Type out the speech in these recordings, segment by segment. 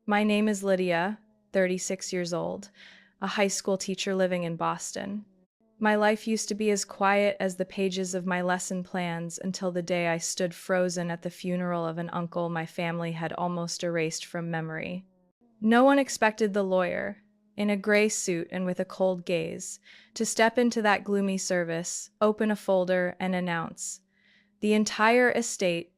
My name is Lydia, 36 years old, a high school teacher living in Boston. My life used to be as quiet as the pages of my lesson plans until the day I stood frozen at the funeral of an uncle my family had almost erased from memory. No one expected the lawyer, in a gray suit and with a cold gaze, to step into that gloomy service, open a folder, and announce, "The entire estate,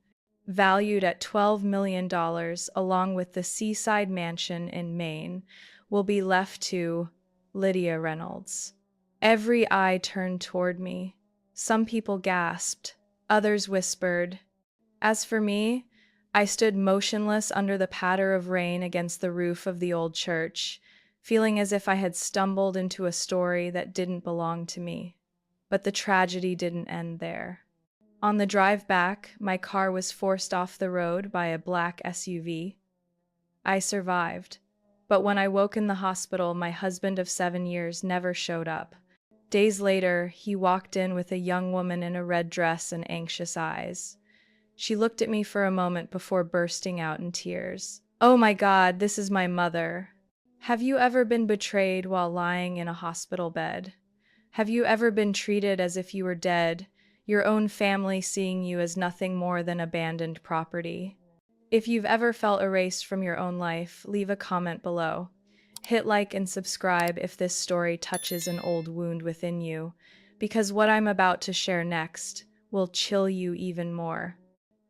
valued at $12 million, dollars, along with the seaside mansion in Maine, will be left to Lydia Reynolds." Every eye turned toward me. Some people gasped, others whispered. As for me, I stood motionless under the patter of rain against the roof of the old church, feeling as if I had stumbled into a story that didn't belong to me. But the tragedy didn't end there. On the drive back, my car was forced off the road by a black SUV. I survived, but when I woke in the hospital, my husband of 7 years never showed up. Days later, he walked in with a young woman in a red dress and anxious eyes. She looked at me for a moment before bursting out in tears. "Oh my God, this is my mother. Have you ever been betrayed while lying in a hospital bed? Have you ever been treated as if you were dead, your own family seeing you as nothing more than abandoned property? If you've ever felt erased from your own life, leave a comment below. Hit like and subscribe if this story touches an old wound within you, because what I'm about to share next will chill you even more."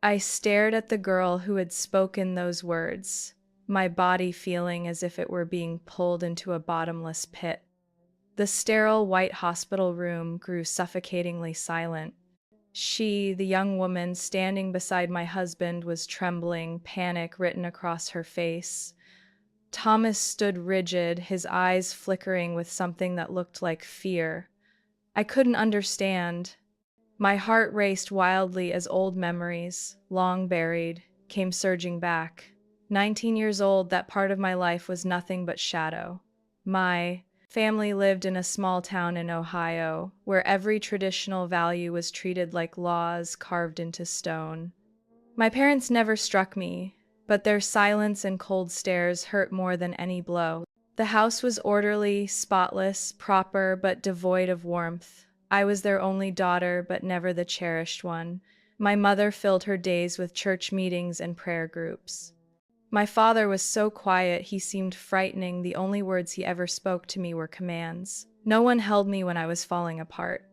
I stared at the girl who had spoken those words, my body feeling as if it were being pulled into a bottomless pit. The sterile white hospital room grew suffocatingly silent. She, the young woman standing beside my husband, was trembling, panic written across her face. Thomas stood rigid, his eyes flickering with something that looked like fear. I couldn't understand. My heart raced wildly as old memories, long buried, came surging back. 19 years old, that part of my life was nothing but shadow. My family lived in a small town in Ohio, where every traditional value was treated like laws carved into stone. My parents never struck me, but their silence and cold stares hurt more than any blow. The house was orderly, spotless, proper, but devoid of warmth. I was their only daughter, but never the cherished one. My mother filled her days with church meetings and prayer groups. My father was so quiet he seemed frightening. The only words he ever spoke to me were commands. No one held me when I was falling apart.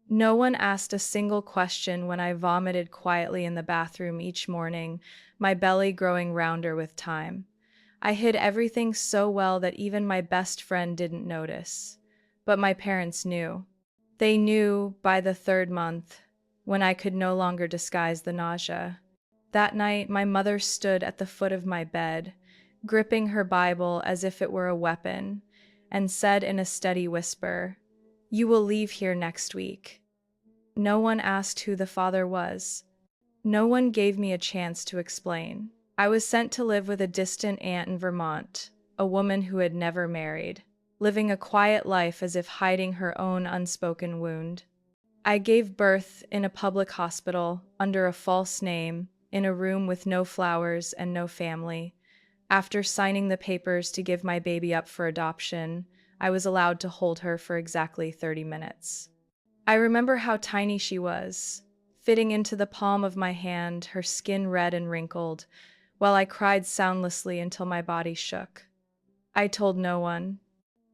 No one asked a single question when I vomited quietly in the bathroom each morning, my belly growing rounder with time. I hid everything so well that even my best friend didn't notice. But my parents knew. They knew by the third month, when I could no longer disguise the nausea. That night, my mother stood at the foot of my bed, gripping her Bible as if it were a weapon, and said in a steady whisper, "You will leave here next week." No one asked who the father was. No one gave me a chance to explain. I was sent to live with a distant aunt in Vermont, a woman who had never married, living a quiet life as if hiding her own unspoken wound. I gave birth in a public hospital, under a false name, in a room with no flowers and no family. After signing the papers to give my baby up for adoption, I was allowed to hold her for exactly 30 minutes. I remember how tiny she was, fitting into the palm of my hand, her skin red and wrinkled, while I cried soundlessly until my body shook. I told no one.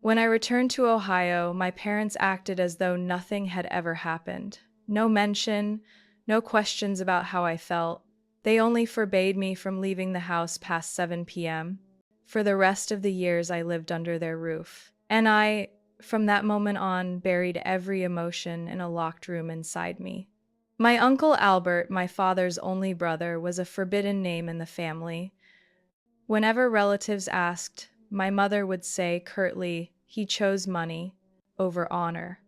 When I returned to Ohio, my parents acted as though nothing had ever happened. No mention, no questions about how I felt. They only forbade me from leaving the house past 7 p.m. For the rest of the years I lived under their roof. And I, from that moment on, buried every emotion in a locked room inside me. My uncle Albert, my father's only brother, was a forbidden name in the family. Whenever relatives asked, my mother would say curtly, "He chose money over honor."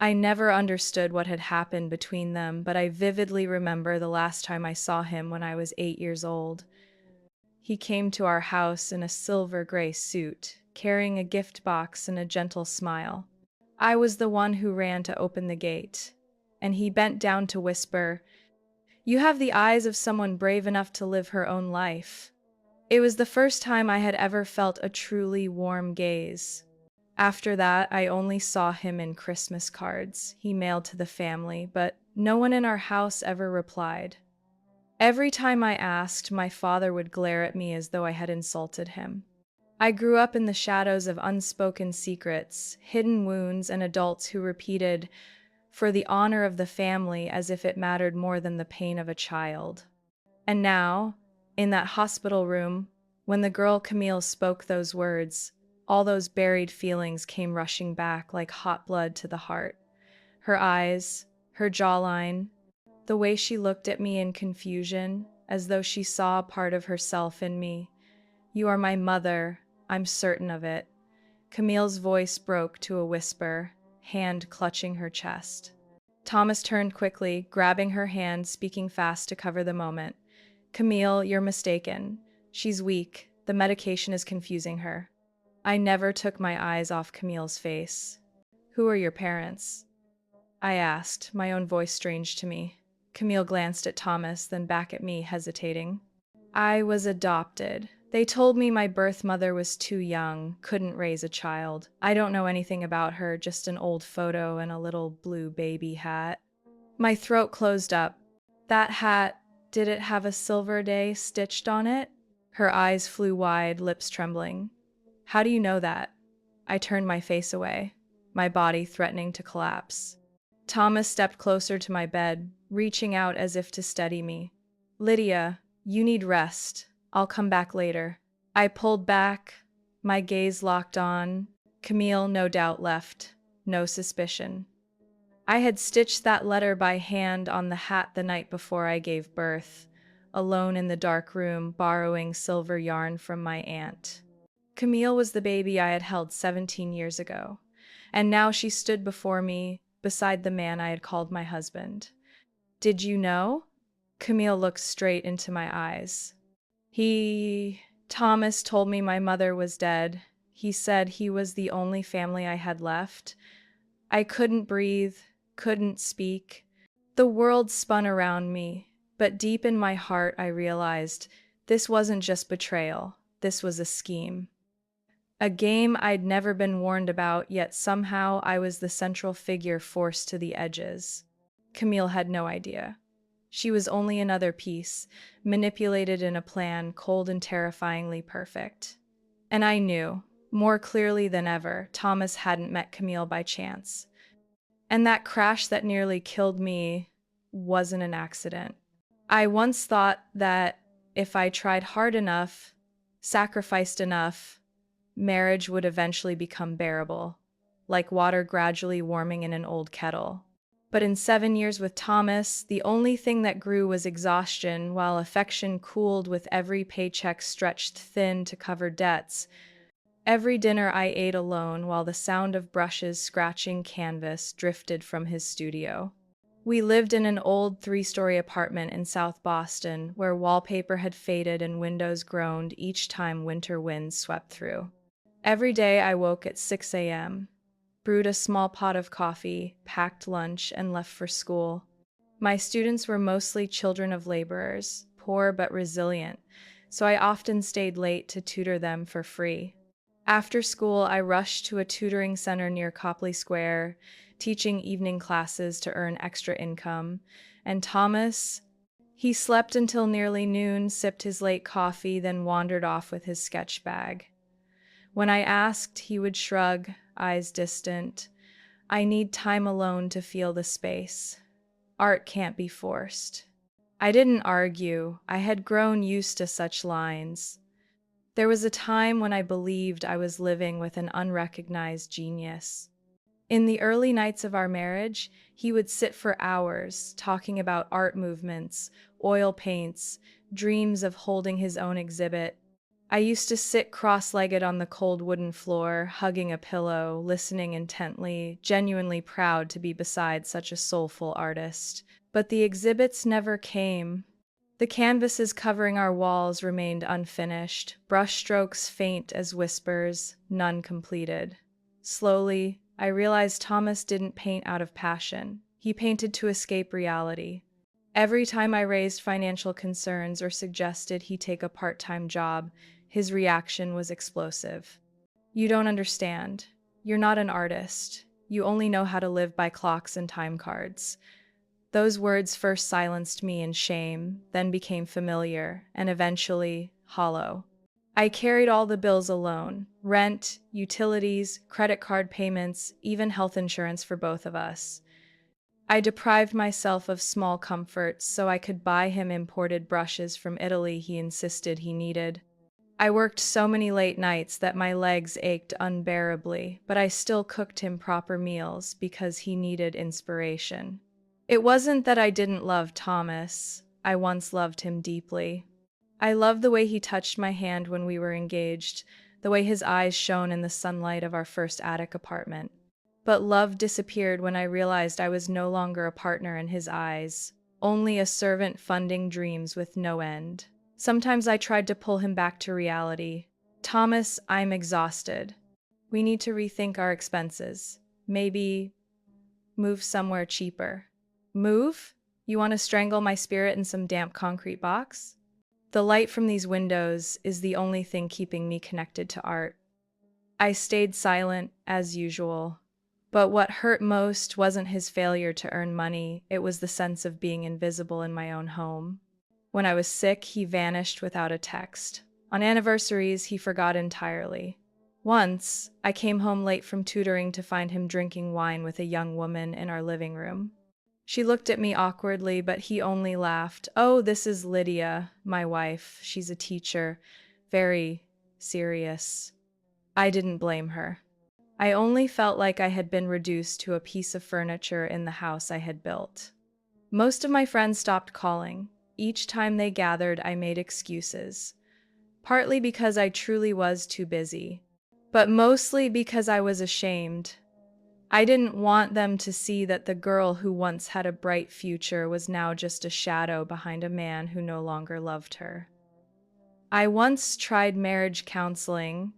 I never understood what had happened between them, but I vividly remember the last time I saw him when I was 8 years old. He came to our house in a silver gray suit, carrying a gift box and a gentle smile. I was the one who ran to open the gate, and he bent down to whisper, "You have the eyes of someone brave enough to live her own life." It was the first time I had ever felt a truly warm gaze. After that, I only saw him in Christmas cards he mailed to the family, but no one in our house ever replied. Every time I asked, my father would glare at me as though I had insulted him. I grew up in the shadows of unspoken secrets, hidden wounds, and adults who repeated, "For the honor of the family," as if it mattered more than the pain of a child. And now, in that hospital room, when the girl Camille spoke those words, all those buried feelings came rushing back like hot blood to the heart. Her eyes, her jawline, the way she looked at me in confusion, as though she saw a part of herself in me. "You are my mother, I'm certain of it." Camille's voice broke to a whisper, hand clutching her chest. Thomas turned quickly, grabbing her hand, speaking fast to cover the moment. "Camille, you're mistaken. She's weak. The medication is confusing her." I never took my eyes off Camille's face. "Who are your parents?" I asked, my own voice strange to me. Camille glanced at Thomas, then back at me, hesitating. "I was adopted. They told me my birth mother was too young, couldn't raise a child. I don't know anything about her, just an old photo and a little blue baby hat." My throat closed up. "That hat, did it have a silver day stitched on it?" Her eyes flew wide, lips trembling. "How do you know that?" I turned my face away, my body threatening to collapse. Thomas stepped closer to my bed, reaching out as if to steady me. "Lydia, you need rest. I'll come back later." I pulled back, my gaze locked on. Camille no doubt left, no suspicion. I had stitched that letter by hand on the hat the night before I gave birth, alone in the dark room, borrowing silver yarn from my aunt. Camille was the baby I had held 17 years ago, and now she stood before me, beside the man I had called my husband. "Did you know?" Camille looked straight into my eyes. Thomas told me my mother was dead. He said he was the only family I had left. I couldn't breathe, couldn't speak. The world spun around me, but deep in my heart I realized this wasn't just betrayal, this was a scheme. A game I'd never been warned about, yet somehow I was the central figure forced to the edges. Camille had no idea. She was only another piece, manipulated in a plan cold and terrifyingly perfect. And I knew, more clearly than ever, Thomas hadn't met Camille by chance. And that crash that nearly killed me wasn't an accident. I once thought that if I tried hard enough, sacrificed enough, marriage would eventually become bearable, like water gradually warming in an old kettle. But in 7 years with Thomas, the only thing that grew was exhaustion, while affection cooled with every paycheck stretched thin to cover debts. Every dinner I ate alone, while the sound of brushes scratching canvas drifted from his studio. We lived in an old 3-story apartment in South Boston, where wallpaper had faded and windows groaned each time winter winds swept through. Every day I woke at 6 a.m., brewed a small pot of coffee, packed lunch, and left for school. My students were mostly children of laborers, poor but resilient, so I often stayed late to tutor them for free. After school, I rushed to a tutoring center near Copley Square, teaching evening classes to earn extra income. And Thomas, he slept until nearly noon, sipped his late coffee, then wandered off with his sketch bag. When I asked, he would shrug, eyes distant. "I need time alone to feel the space. Art can't be forced." I didn't argue. I had grown used to such lines. There was a time when I believed I was living with an unrecognized genius. In the early nights of our marriage, he would sit for hours, talking about art movements, oil paints, dreams of holding his own exhibit. I used to sit cross-legged on the cold wooden floor, hugging a pillow, listening intently, genuinely proud to be beside such a soulful artist. But the exhibits never came. The canvases covering our walls remained unfinished, brushstrokes faint as whispers, none completed. Slowly, I realized Thomas didn't paint out of passion. He painted to escape reality. Every time I raised financial concerns or suggested he take a part-time job, his reaction was explosive. You don't understand. You're not an artist. You only know how to live by clocks and time cards. Those words first silenced me in shame, then became familiar, and eventually hollow. I carried all the bills alone: rent, utilities, credit card payments, even health insurance for both of us. I deprived myself of small comforts so I could buy him imported brushes from Italy he insisted he needed. I worked so many late nights that my legs ached unbearably, but I still cooked him proper meals because he needed inspiration. It wasn't that I didn't love Thomas. I once loved him deeply. I loved the way he touched my hand when we were engaged, the way his eyes shone in the sunlight of our first attic apartment. But love disappeared when I realized I was no longer a partner in his eyes, only a servant funding dreams with no end. Sometimes I tried to pull him back to reality. Thomas, I'm exhausted. We need to rethink our expenses. Maybe move somewhere cheaper. Move? You want to strangle my spirit in some damp concrete box? The light from these windows is the only thing keeping me connected to art. I stayed silent, as usual. But what hurt most wasn't his failure to earn money, it was the sense of being invisible in my own home. When I was sick, he vanished without a text. On anniversaries, he forgot entirely. Once, I came home late from tutoring to find him drinking wine with a young woman in our living room. She looked at me awkwardly, but he only laughed. "Oh, this is Lydia, my wife. She's a teacher. Very serious." I didn't blame her. I only felt like I had been reduced to a piece of furniture in the house I had built. Most of my friends stopped calling. Each time they gathered, I made excuses. Partly because I truly was too busy, but mostly because I was ashamed. I didn't want them to see that the girl who once had a bright future was now just a shadow behind a man who no longer loved her. I once tried marriage counseling,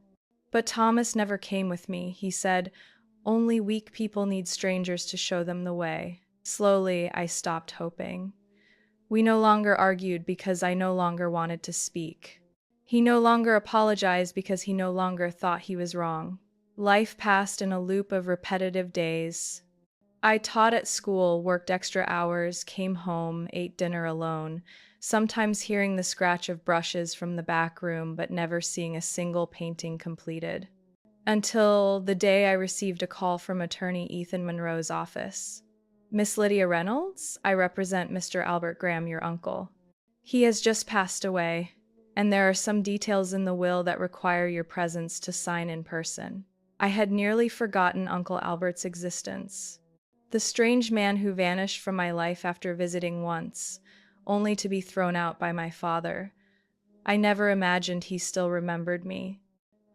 but Thomas never came with me. He said, "Only weak people need strangers to show them the way." Slowly, I stopped hoping. We no longer argued because I no longer wanted to speak. He no longer apologized because he no longer thought he was wrong. Life passed in a loop of repetitive days. I taught at school, worked extra hours, came home, ate dinner alone, sometimes hearing the scratch of brushes from the back room, but never seeing a single painting completed. Until the day I received a call from attorney Ethan Monroe's office. "Miss Lydia Reynolds? I represent Mr. Albert Graham, your uncle. He has just passed away, and there are some details in the will that require your presence to sign in person." I had nearly forgotten Uncle Albert's existence. The strange man who vanished from my life after visiting once, only to be thrown out by my father. I never imagined he still remembered me.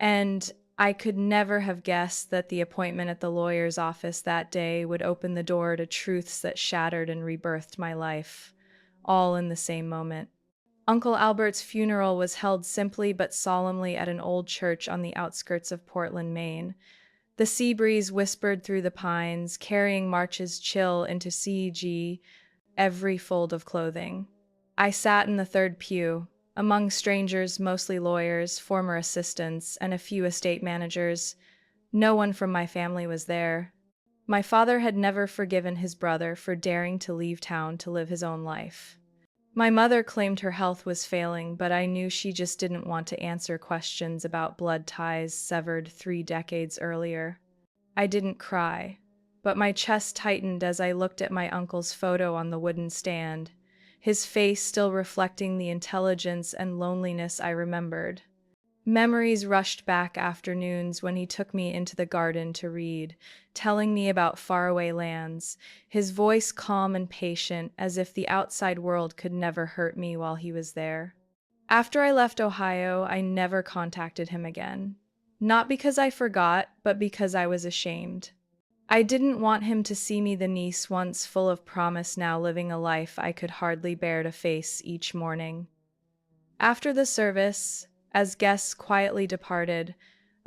And I could never have guessed that the appointment at the lawyer's office that day would open the door to truths that shattered and rebirthed my life, all in the same moment. Uncle Albert's funeral was held simply but solemnly at an old church on the outskirts of Portland, Maine. The sea breeze whispered through the pines, carrying March's chill into CG every fold of clothing. I sat in the third pew, among strangers, mostly lawyers, former assistants, and a few estate managers. No one from my family was there. My father had never forgiven his brother for daring to leave town to live his own life. My mother claimed her health was failing, but I knew she just didn't want to answer questions about blood ties severed 3 decades earlier. I didn't cry, but my chest tightened as I looked at my uncle's photo on the wooden stand, his face still reflecting the intelligence and loneliness I remembered. Memories rushed back: afternoons when he took me into the garden to read, telling me about faraway lands, his voice calm and patient, as if the outside world could never hurt me while he was there. After I left Ohio, I never contacted him again. Not because I forgot, but because I was ashamed. I didn't want him to see me, the niece once full of promise, now living a life I could hardly bear to face each morning. After the service, as guests quietly departed,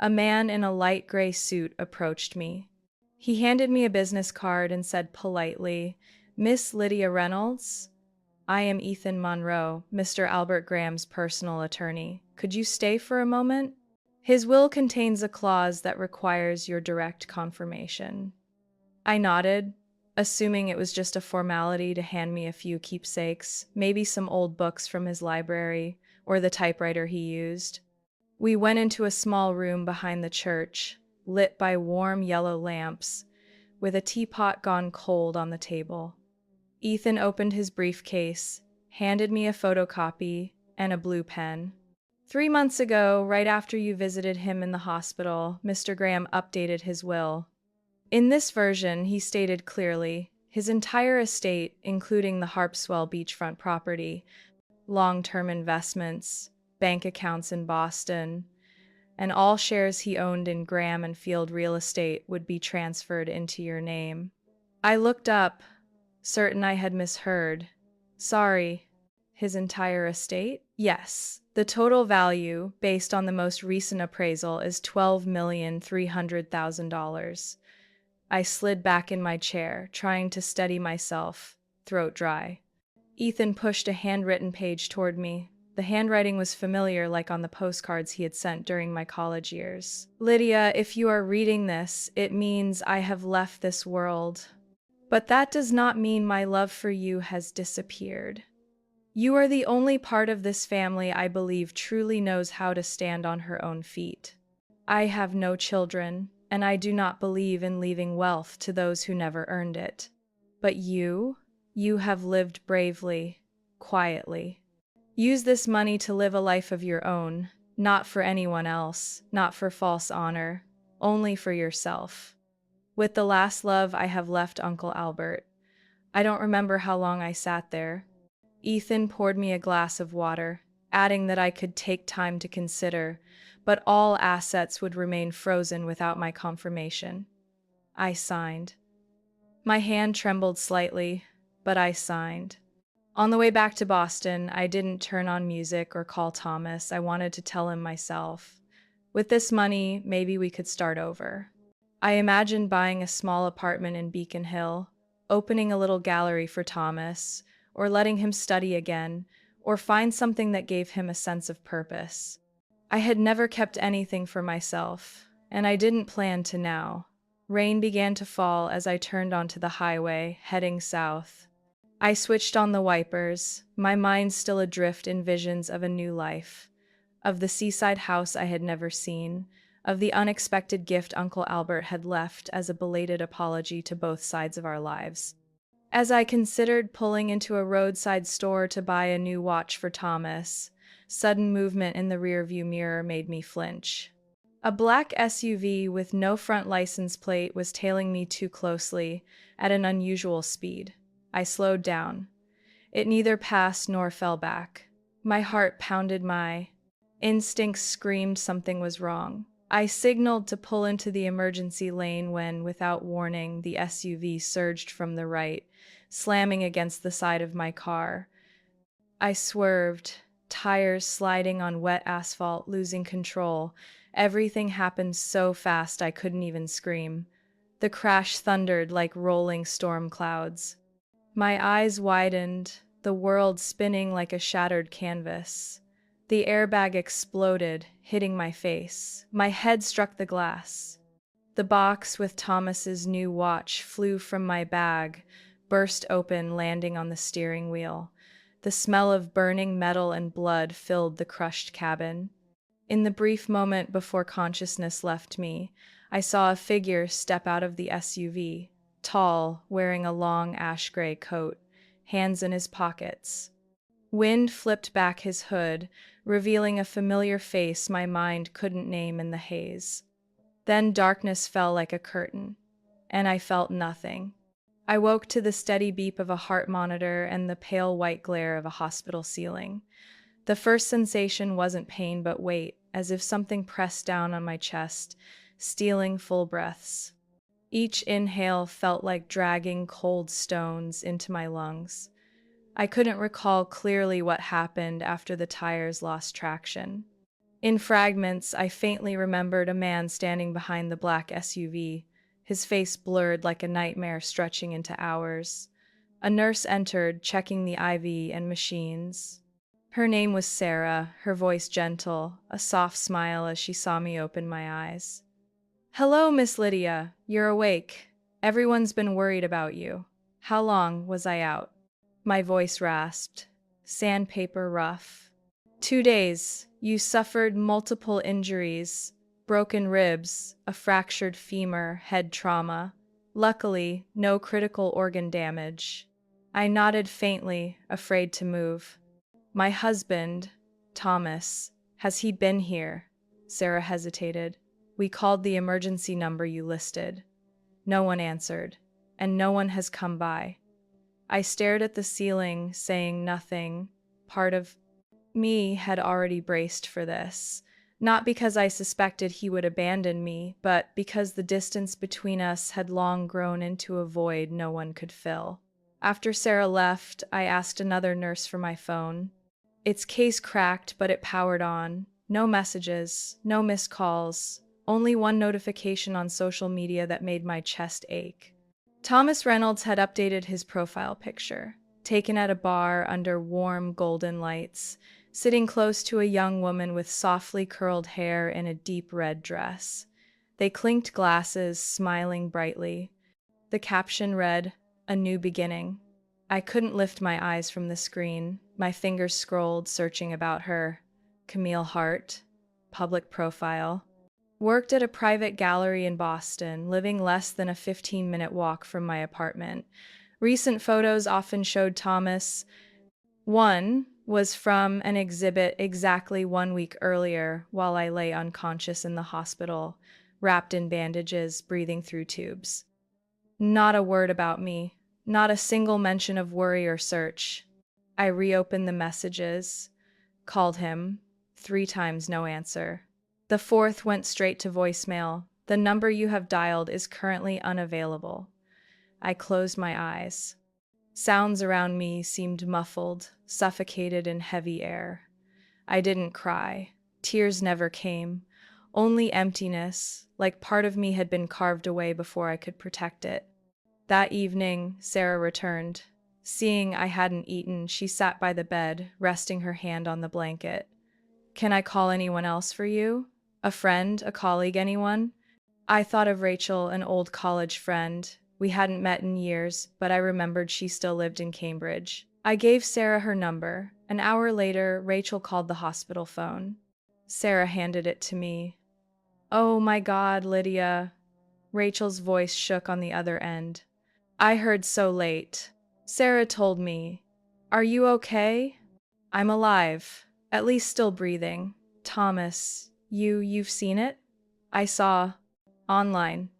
a man in a light gray suit approached me. He handed me a business card and said politely, "Miss Lydia Reynolds?" I am Ethan Monroe, Mr. Albert Graham's personal attorney. Could you stay for a moment? His will contains a clause that requires your direct confirmation. I nodded, assuming it was just a formality to hand me a few keepsakes, maybe some old books from his library, or the typewriter he used. We went into a small room behind the church, lit by warm yellow lamps, with a teapot gone cold on the table. Ethan opened his briefcase, handed me a photocopy, and a blue pen. 3 months ago, right after you visited him in the hospital, Mr. Graham updated his will. In this version, he stated clearly, his entire estate, including the Harpswell beachfront property, long-term investments, bank accounts in Boston, and all shares he owned in Graham and Field Real Estate would be transferred into your name. I looked up, certain I had misheard. Sorry, his entire estate? Yes. The total value, based on the most recent appraisal, is $12,300,000. I slid back in my chair, trying to steady myself, throat dry. Ethan pushed a handwritten page toward me. The handwriting was familiar, like on the postcards he had sent during my college years. Lydia, if you are reading this, it means I have left this world. But that does not mean my love for you has disappeared. You are the only part of this family I believe truly knows how to stand on her own feet. I have no children, and I do not believe in leaving wealth to those who never earned it. But you have lived bravely, quietly. Use this money to live a life of your own, not for anyone else, not for false honor, only for yourself. With the last love I have left Uncle Albert. I don't remember how long I sat there. Ethan poured me a glass of water, adding that I could take time to consider, but all assets would remain frozen without my confirmation. I signed. My hand trembled slightly, but I signed. On the way back to Boston, I didn't turn on music or call Thomas. I wanted to tell him myself. With this money, maybe we could start over. I imagined buying a small apartment in Beacon Hill, opening a little gallery for Thomas, or letting him study again, or find something that gave him a sense of purpose. I had never kept anything for myself, and I didn't plan to now. Rain began to fall as I turned onto the highway, heading south. I switched on the wipers, my mind still adrift in visions of a new life, of the seaside house I had never seen, of the unexpected gift Uncle Albert had left as a belated apology to both sides of our lives. As I considered pulling into a roadside store to buy a new watch for Thomas, sudden movement in the rearview mirror made me flinch. A black SUV with no front license plate was tailing me too closely, at an unusual speed. I slowed down. It neither passed nor fell back. My heart pounded, my instincts screamed something was wrong. I signaled to pull into the emergency lane when, without warning, the SUV surged from the right, slamming against the side of my car. I swerved, tires sliding on wet asphalt, losing control. Everything happened so fast I couldn't even scream. The crash thundered like rolling storm clouds. My eyes widened, the world spinning like a shattered canvas. The airbag exploded, hitting my face. My head struck the glass. The box with Thomas's new watch flew from my bag, burst open, landing on the steering wheel. The smell of burning metal and blood filled the crushed cabin. In the brief moment before consciousness left me, I saw a figure step out of the SUV, tall, wearing a long ash-gray coat, hands in his pockets. Wind flipped back his hood, revealing a familiar face my mind couldn't name in the haze. Then darkness fell like a curtain, and I felt nothing. I woke to the steady beep of a heart monitor and the pale white glare of a hospital ceiling. The first sensation wasn't pain but weight, as if something pressed down on my chest, stealing full breaths. Each inhale felt like dragging cold stones into my lungs. I couldn't recall clearly what happened after the tires lost traction. In fragments, I faintly remembered a man standing behind the black SUV, his face blurred like a nightmare stretching into hours. A nurse entered, checking the IV and machines. Her name was Sarah, her voice gentle, a soft smile as she saw me open my eyes. "Hello, Miss Lydia. You're awake. Everyone's been worried about you. How long was I out?" My voice rasped, sandpaper rough. 2 days. You suffered multiple injuries, broken ribs, a fractured femur, head trauma. Luckily, no critical organ damage. I nodded faintly, afraid to move. "My husband, Thomas, has he been here?" Sarah hesitated. "We called the emergency number you listed. No one answered, and no one has come by." I stared at the ceiling, saying nothing. Part of me had already braced for this. Not because I suspected he would abandon me, but because the distance between us had long grown into a void no one could fill. After Sarah left, I asked another nurse for my phone. Its case cracked, but it powered on. No messages, no missed calls, only one notification on social media that made my chest ache. Thomas Reynolds had updated his profile picture, taken at a bar under warm golden lights, sitting close to a young woman with softly curled hair in a deep red dress. They clinked glasses, smiling brightly. The caption read, "A new beginning." I couldn't lift my eyes from the screen. My fingers scrolled, searching about her. Camille Hart, public profile. Worked at a private gallery in Boston, living less than a 15-minute walk from my apartment. Recent photos often showed Thomas. One was from an exhibit exactly 1 week earlier while I lay unconscious in the hospital, wrapped in bandages, breathing through tubes. Not a word about me, not a single mention of worry or search. I reopened the messages, called him, 3 times no answer. The fourth went straight to voicemail. "The number you have dialed is currently unavailable." I closed my eyes. Sounds around me seemed muffled, suffocated in heavy air. I didn't cry. Tears never came. Only emptiness, like part of me had been carved away before I could protect it. That evening, Sarah returned. Seeing I hadn't eaten, she sat by the bed, resting her hand on the blanket. "Can I call anyone else for you? A friend, a colleague, anyone?" I thought of Rachel, an old college friend. We hadn't met in years, but I remembered she still lived in Cambridge. I gave Sarah her number. An hour later, Rachel called the hospital phone. Sarah handed it to me. "Oh my God, Lydia." Rachel's voice shook on the other end. "I heard so late." Sarah told me, "Are you okay?" "I'm alive, at least still breathing." "Thomas, you've seen it?" "I saw. Online."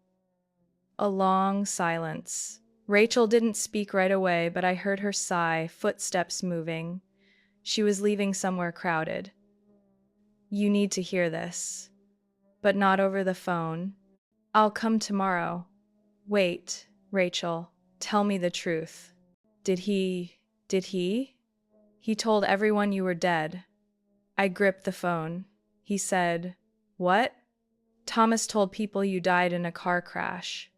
A long silence. Rachel didn't speak right away, but I heard her sigh, footsteps moving. She was leaving somewhere crowded. "You need to hear this." "But not over the phone." "I'll come tomorrow." "Wait, Rachel, tell me the truth. Did he? He told everyone you were dead." I gripped the phone. He said, "What?" "Thomas told people you died in a car crash.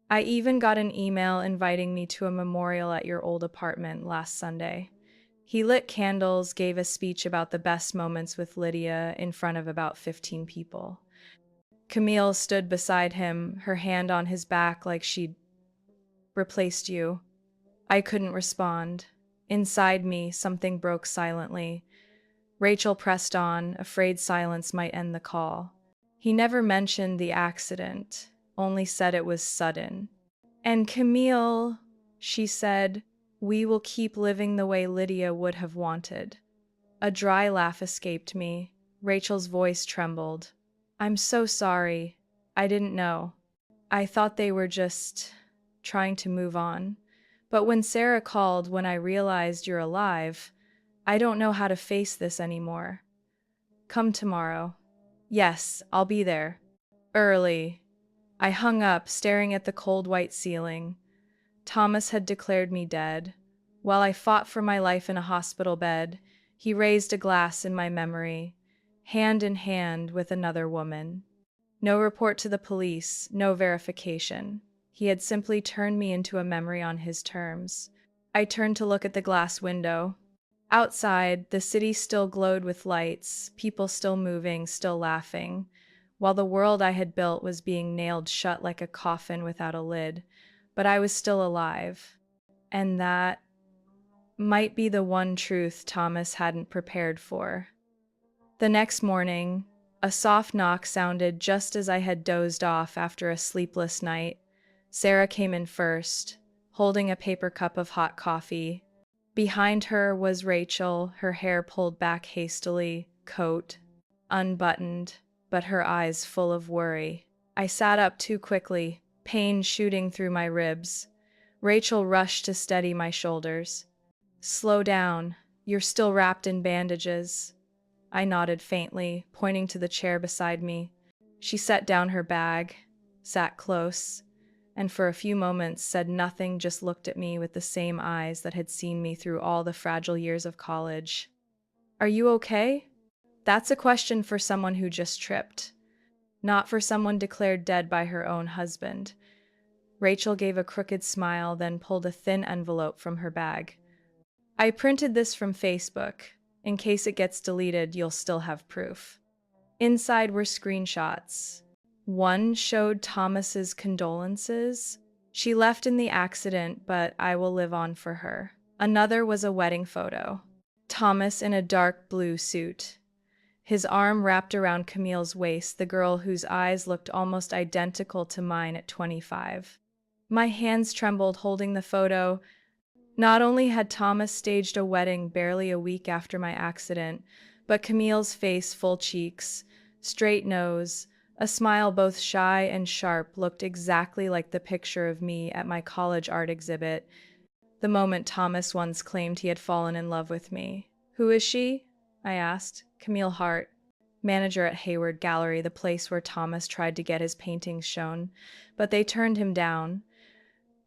I even got an email inviting me to a memorial at your old apartment last Sunday." He lit candles, gave a speech about the best moments with Lydia in front of about 15 people. Camille stood beside him, her hand on his back like she'd replaced you. I couldn't respond. Inside me, something broke silently. Rachel pressed on, afraid silence might end the call. "He never mentioned the accident, only said it was sudden." "And Camille," she said, "we will keep living the way Lydia would have wanted." A dry laugh escaped me. Rachel's voice trembled. "I'm so sorry. I didn't know. I thought they were just trying to move on. But when Sarah called, when I realized you're alive, I don't know how to face this anymore." "Come tomorrow." "Yes, I'll be there. Early." I hung up, staring at the cold white ceiling. Thomas had declared me dead. While I fought for my life in a hospital bed, he raised a glass in my memory, hand in hand with another woman. No report to the police, no verification. He had simply turned me into a memory on his terms. I turned to look at the glass window. Outside, the city still glowed with lights, people still moving, still laughing, while the world I had built was being nailed shut like a coffin without a lid. But I was still alive. And that might be the one truth Thomas hadn't prepared for. The next morning, a soft knock sounded just as I had dozed off after a sleepless night. Sarah came in first, holding a paper cup of hot coffee. Behind her was Rachel, her hair pulled back hastily, coat unbuttoned, but her eyes full of worry. I sat up too quickly, pain shooting through my ribs. Rachel rushed to steady my shoulders. "Slow down. You're still wrapped in bandages." I nodded faintly, pointing to the chair beside me. She set down her bag, sat close, and for a few moments said nothing, just looked at me with the same eyes that had seen me through all the fragile years of college. "Are you okay?" That's a question for someone who just tripped, not for someone declared dead by her own husband. Rachel gave a crooked smile, then pulled a thin envelope from her bag. "I printed this from Facebook. In case it gets deleted, you'll still have proof." Inside were screenshots. One showed Thomas's condolences. "She left in the accident, but I will live on for her." Another was a wedding photo. Thomas in a dark blue suit, his arm wrapped around Camille's waist, the girl whose eyes looked almost identical to mine at 25. My hands trembled holding the photo. Not only had Thomas staged a wedding barely a week after my accident, but Camille's face, full cheeks, straight nose, a smile both shy and sharp, looked exactly like the picture of me at my college art exhibit, the moment Thomas once claimed he had fallen in love with me. "Who is she?" I asked. "Camille Hart, manager at Hayward Gallery, the place where Thomas tried to get his paintings shown, but they turned him down.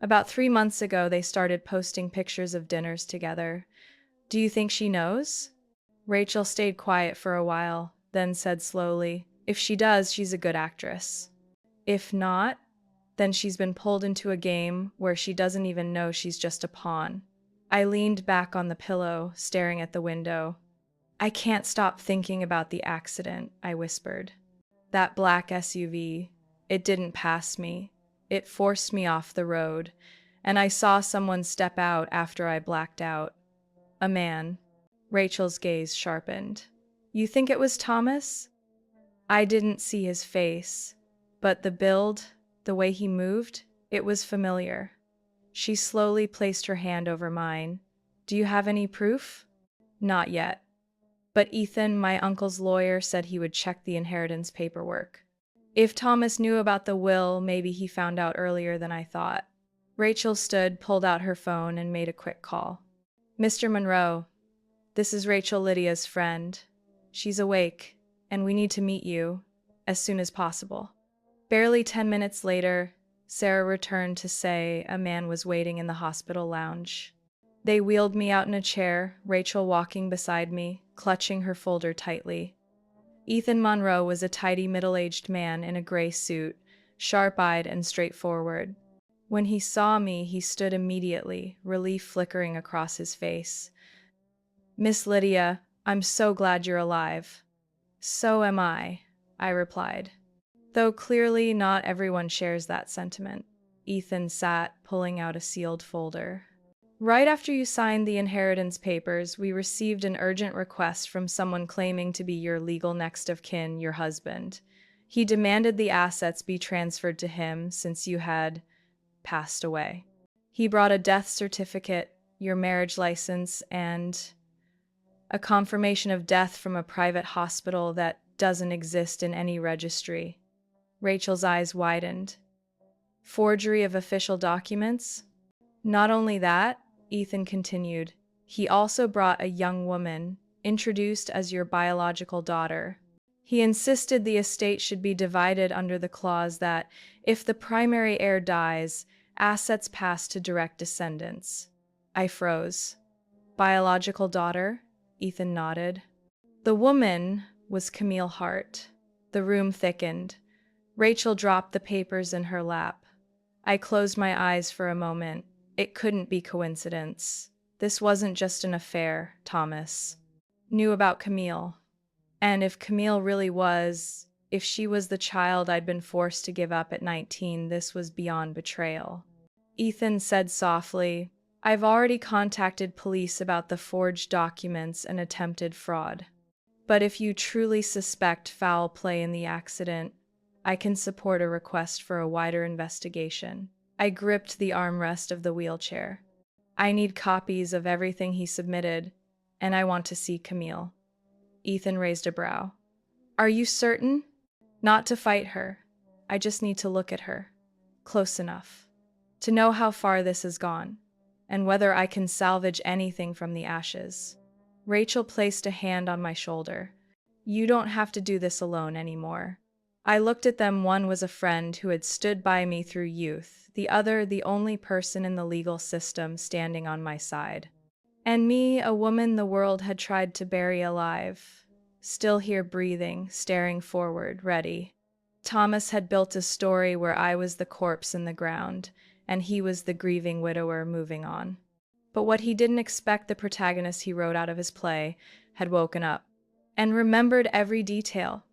About 3 months ago, they started posting pictures of dinners together. Do you think she knows?" Rachel stayed quiet for a while, then said slowly, "If she does, she's a good actress. If not, then she's been pulled into a game where she doesn't even know she's just a pawn." I leaned back on the pillow, staring at the window. "I can't stop thinking about the accident," I whispered. "That black SUV, it didn't pass me. It forced me off the road, and I saw someone step out after I blacked out. A man." Rachel's gaze sharpened. "You think it was Thomas?" I didn't see his face, but the build, the way he moved, it was familiar. She slowly placed her hand over mine. "Do you have any proof?" "Not yet. But Ethan, my uncle's lawyer, said he would check the inheritance paperwork. If Thomas knew about the will, maybe he found out earlier than I thought." Rachel stood, pulled out her phone, and made a quick call. "Mr. Monroe, this is Rachel, Lydia's friend. She's awake, and we need to meet you as soon as possible." Barely 10 minutes later, Sarah returned to say a man was waiting in the hospital lounge. They wheeled me out in a chair, Rachel walking beside me, clutching her folder tightly. Ethan Monroe was a tidy middle-aged man in a gray suit, sharp-eyed and straightforward. When he saw me, he stood immediately, relief flickering across his face. "Miss Lydia, I'm so glad you're alive." "So am I," I replied. Though clearly not everyone shares that sentiment. Ethan sat, pulling out a sealed folder. "Right after you signed the inheritance papers, we received an urgent request from someone claiming to be your legal next of kin, your husband. He demanded the assets be transferred to him since you had passed away. He brought a death certificate, your marriage license, and a confirmation of death from a private hospital that doesn't exist in any registry." Rachel's eyes widened. "Forgery of official documents?" "Not only that," Ethan continued, "he also brought a young woman, introduced as your biological daughter. He insisted the estate should be divided under the clause that, if the primary heir dies, assets pass to direct descendants." I froze. "Biological daughter?" Ethan nodded. "The woman was Camille Hart." The room thickened. Rachel dropped the papers in her lap. I closed my eyes for a moment. It couldn't be coincidence. This wasn't just an affair, Thomas. Knew about Camille. And if Camille really was, if she was the child I'd been forced to give up at 19, this was beyond betrayal. Ethan said softly, I've already contacted police about the forged documents and attempted fraud. But if you truly suspect foul play in the accident, I can support a request for a wider investigation. I gripped the armrest of the wheelchair. I need copies of everything he submitted, and I want to see Camille. Ethan raised a brow. Are you certain? Not to fight her. I just need to look at her. Close enough. To know how far this has gone, and whether I can salvage anything from the ashes. Rachel placed a hand on my shoulder. You don't have to do this alone anymore. I looked at them. One was a friend who had stood by me through youth, the other the only person in the legal system standing on my side. And me, a woman the world had tried to bury alive, still here breathing, staring forward, ready. Thomas had built a story where I was the corpse in the ground, and he was the grieving widower moving on. But what he didn't expect, the protagonist he wrote out of his play had woken up and remembered every detail.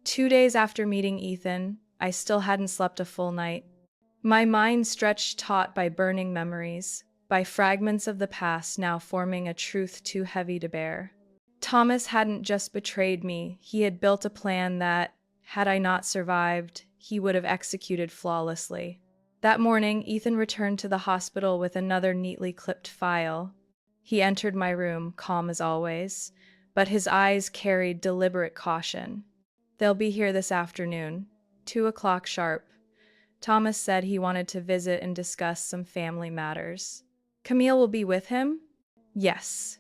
2 days after meeting Ethan, I still hadn't slept a full night. My mind stretched taut by burning memories, by fragments of the past now forming a truth too heavy to bear. Thomas hadn't just betrayed me, he had built a plan that, had I not survived, he would have executed flawlessly. That morning, Ethan returned to the hospital with another neatly clipped file. He entered my room, calm as always, but his eyes carried deliberate caution. They'll be here this afternoon, 2 o'clock sharp. Thomas said he wanted to visit and discuss some family matters. Camille will be with him? Yes.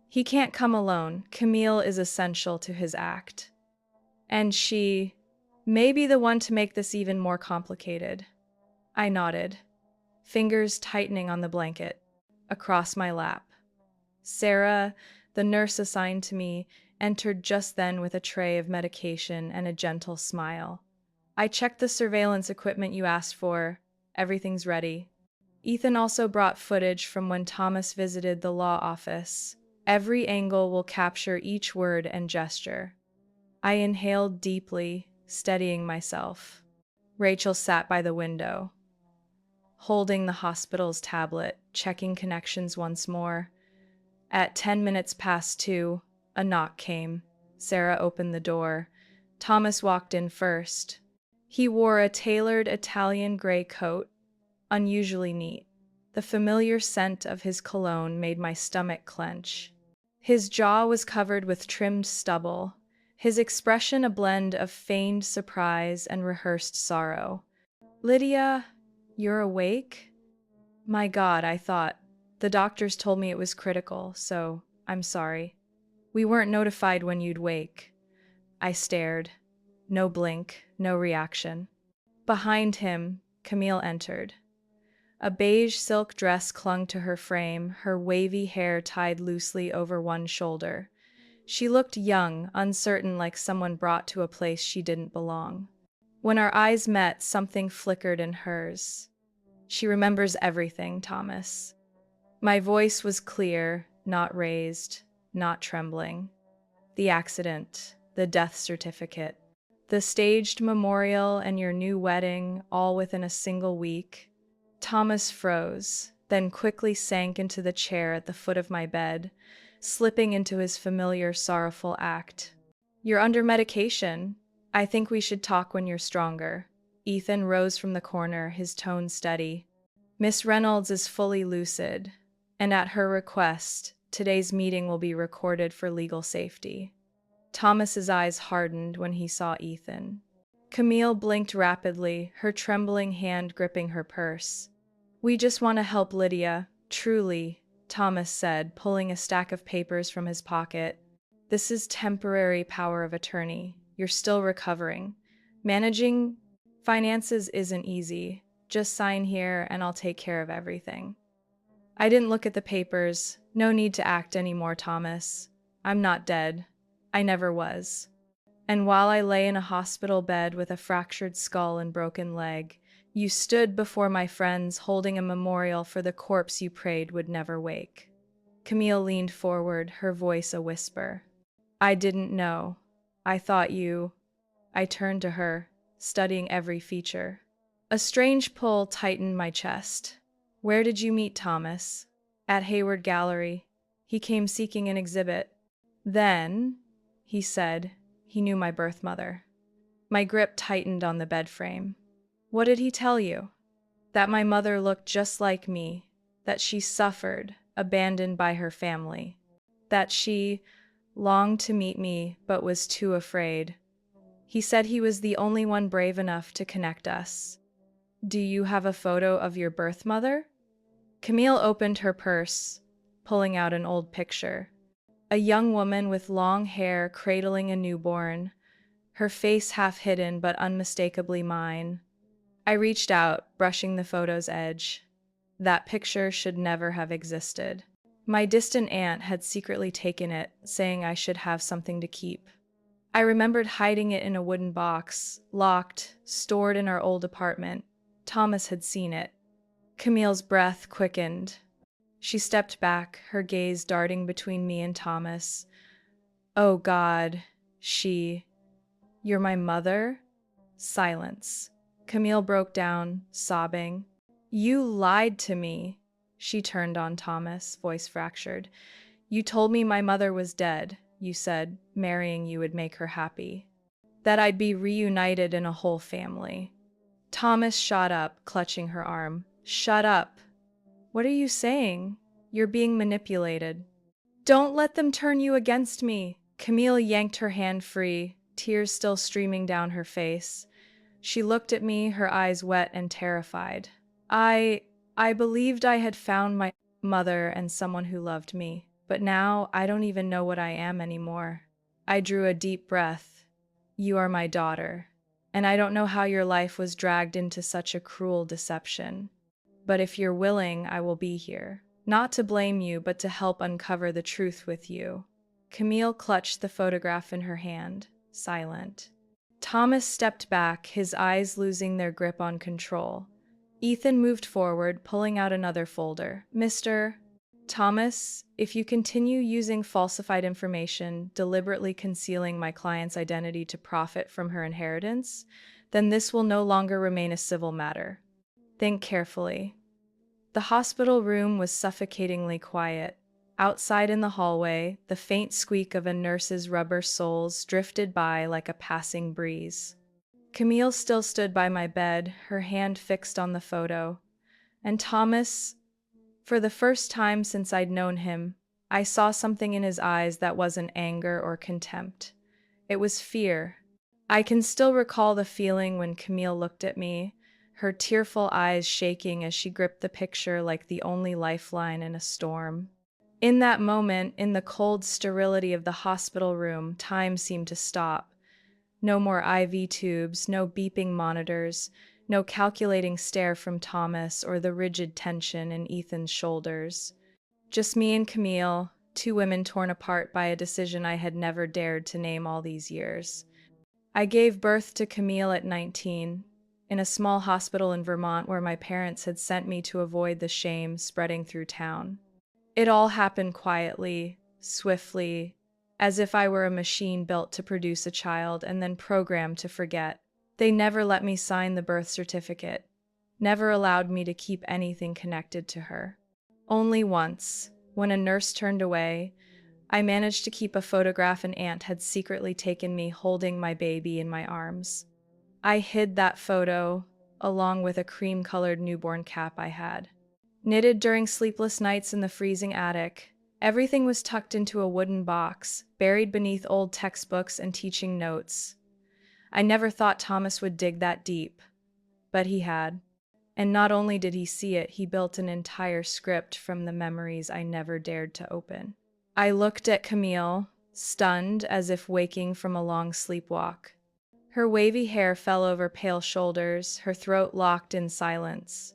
He can't come alone. Camille is essential to his act. And she may be the one to make this even more complicated. I nodded, fingers tightening on the blanket, across my lap. Sarah, the nurse assigned to me, entered just then with a tray of medication and a gentle smile. I checked the surveillance equipment you asked for. Everything's ready. Ethan also brought footage from when Thomas visited the law office. Every angle will capture each word and gesture. I inhaled deeply, steadying myself. Rachel sat by the window, holding the hospital's tablet, checking connections once more. At 10 minutes past 2, a knock came. Sarah opened the door. Thomas walked in first. He wore a tailored Italian gray coat, unusually neat. The familiar scent of his cologne made my stomach clench. His jaw was covered with trimmed stubble, his expression a blend of feigned surprise and rehearsed sorrow. Lydia, you're awake? My God, I thought. The doctors told me it was critical, so I'm sorry. We weren't notified when you'd wake. I stared. No blink, no reaction. Behind him, Camille entered. A beige silk dress clung to her frame, her wavy hair tied loosely over one shoulder. She looked young, uncertain, like someone brought to a place she didn't belong. When our eyes met, something flickered in hers. She remembers everything, Thomas. My voice was clear, not raised, not trembling. The accident, the death certificate, the staged memorial, and your new wedding, all within a single week. Thomas froze, then quickly sank into the chair at the foot of my bed, slipping into his familiar sorrowful act. You're under medication. I think we should talk when you're stronger. Ethan rose from the corner, his tone steady. Miss Reynolds is fully lucid, and at her request, today's meeting will be recorded for legal safety. Thomas's eyes hardened when he saw Ethan. Camille blinked rapidly, her trembling hand gripping her purse. We just want to help Lydia, truly, Thomas said, pulling a stack of papers from his pocket. This is temporary power of attorney. You're still recovering. Managing finances isn't easy. Just sign here and I'll take care of everything. I didn't look at the papers. No need to act anymore, Thomas. I'm not dead. I never was. And while I lay in a hospital bed with a fractured skull and broken leg, You stood before my friends holding a memorial for the corpse you prayed would never wake. Camille leaned forward, her voice a whisper. I didn't know. I thought you. I turned to her, studying every feature. A strange pull tightened my chest. Where did you meet Thomas? At Hayward Gallery. He came seeking an exhibit. Then, he said, he knew my birth mother. My grip tightened on the bed frame. What did he tell you? That my mother looked just like me, that she suffered, abandoned by her family, that she longed to meet me but was too afraid. He said he was the only one brave enough to connect us. Do you have a photo of your birth mother? Camille opened her purse, pulling out an old picture. A young woman with long hair cradling a newborn, her face half hidden but unmistakably mine. I reached out, brushing the photo's edge. That picture should never have existed. My distant aunt had secretly taken it, saying I should have something to keep. I remembered hiding it in a wooden box, locked, stored in our old apartment. Thomas had seen it. Camille's breath quickened. She stepped back, her gaze darting between me and Thomas. Oh God, you're my mother? Silence. Camille broke down, sobbing. You lied to me. She turned on Thomas, voice fractured. You told me my mother was dead. You said marrying you would make her happy. That I'd be reunited in a whole family. Thomas shot up, clutching her arm. Shut up. What are you saying? You're being manipulated. Don't let them turn you against me. Camille yanked her hand free, tears still streaming down her face. She looked at me, her eyes wet and terrified. I believed I had found my mother and someone who loved me, but now I don't even know what I am anymore. I drew a deep breath. You are my daughter, and I don't know how your life was dragged into such a cruel deception. But if you're willing, I will be here. Not to blame you, but to help uncover the truth with you. Camille clutched the photograph in her hand, silent. Thomas stepped back, his eyes losing their grip on control. Ethan moved forward, pulling out another folder. Mr. Thomas, if you continue using falsified information, deliberately concealing my client's identity to profit from her inheritance, then this will no longer remain a civil matter. Think carefully. The hospital room was suffocatingly quiet. Outside in the hallway, the faint squeak of a nurse's rubber soles drifted by like a passing breeze. Camille still stood by my bed, her hand fixed on the photo. And Thomas, for the first time since I'd known him, I saw something in his eyes that wasn't anger or contempt. It was fear. I can still recall the feeling when Camille looked at me, her tearful eyes shaking as she gripped the picture like the only lifeline in a storm. In that moment, in the cold sterility of the hospital room, time seemed to stop. No more IV tubes, no beeping monitors, no calculating stare from Thomas or the rigid tension in Ethan's shoulders. Just me and Camille, two women torn apart by a decision I had never dared to name all these years. I gave birth to Camille at 19, in a small hospital in Vermont where my parents had sent me to avoid the shame spreading through town. It all happened quietly, swiftly, as if I were a machine built to produce a child and then programmed to forget. They never let me sign the birth certificate, never allowed me to keep anything connected to her. Only once, when a nurse turned away, I managed to keep a photograph an aunt had secretly taken me holding my baby in my arms. I hid that photo, along with a cream-colored newborn cap I had. Knitted during sleepless nights in the freezing attic, everything was tucked into a wooden box, buried beneath old textbooks and teaching notes. I never thought Thomas would dig that deep, but he had. And not only did he see it, he built an entire script from the memories I never dared to open. I looked at Camille, stunned as if waking from a long sleepwalk. Her wavy hair fell over pale shoulders, her throat locked in silence.